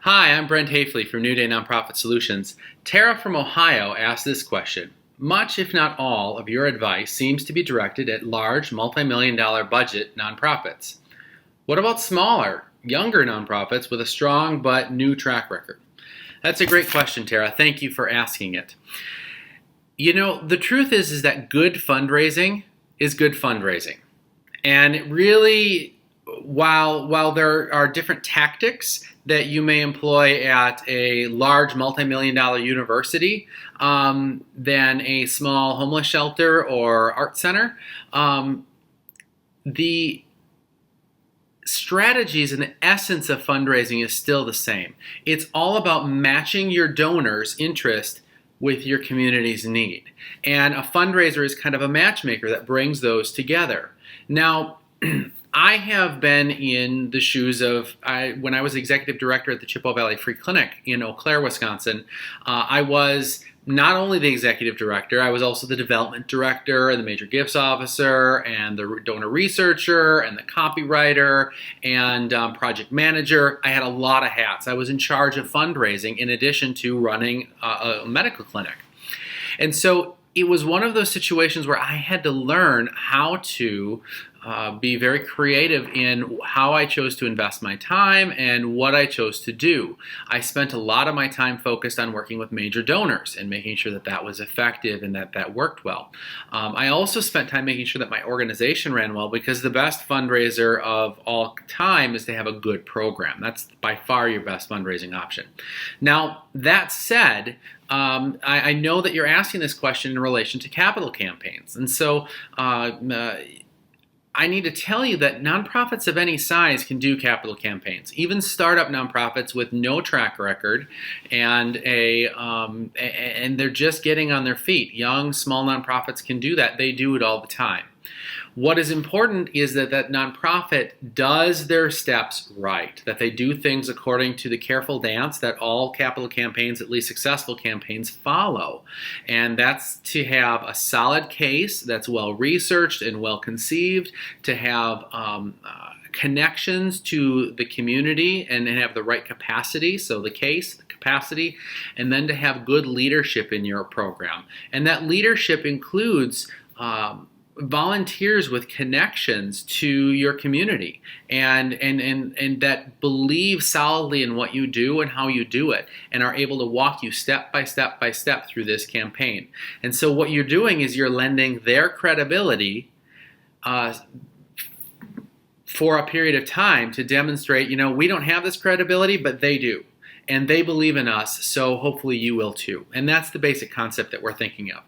Hi, I'm Brent Hafele from NewDay Nonprofit Solutions. Tara from Ohio asked this question. Much, if not all, of your advice seems to be directed at large, multi-million-dollar budget nonprofits. What about smaller, younger nonprofits with a strong but new track record? That's a great question, Tara. Thank you for asking it. You know, the truth is that good fundraising is good fundraising. And it really, while there are different tactics that you may employ at a large multi-million-dollar university than a small homeless shelter or art center, the strategies and the essence of fundraising is still the same. It's all about matching your donors' interest with your community's need. And a fundraiser is kind of a matchmaker that brings those together. Now, I have been in the shoes of, when I was executive director at the Chippewa Valley Free Clinic in Eau Claire, Wisconsin, I was not only the executive director, I was also the development director and the major gifts officer and the donor researcher and the copywriter and project manager. I had a lot of hats. I was in charge of fundraising in addition to running a medical clinic. And so it was one of those situations where I had to learn how to be very creative in how I chose to invest my time and what I chose to do. I spent a lot of my time focused on working with major donors and making sure that that was effective and that that worked well. I also spent time making sure that my organization ran well, because the best fundraiser of all time is to have a good program. That's by far your best fundraising option. Now, that said, I know that you're asking this question in relation to capital campaigns. And so I need to tell you that nonprofits of any size can do capital campaigns. Even startup nonprofits with no track record and they're just getting on their feet. Young, small nonprofits can do that. They do it all the time. What is important is that that nonprofit does their steps right, that they do things according to the careful dance that all capital campaigns, at least successful campaigns, follow. And that's to have a solid case that's well researched and well conceived, to have connections to the community and have the right capacity, so the case, the capacity, and then to have good leadership in your program. And that leadership includes volunteers with connections to your community and that believe solidly in what you do and how you do it and are able to walk you step by step by step through this campaign. And so what you're doing is you're lending their credibility for a period of time to demonstrate, you know, we don't have this credibility, but they do. And they believe in us, so hopefully you will too. And that's the basic concept that we're thinking of.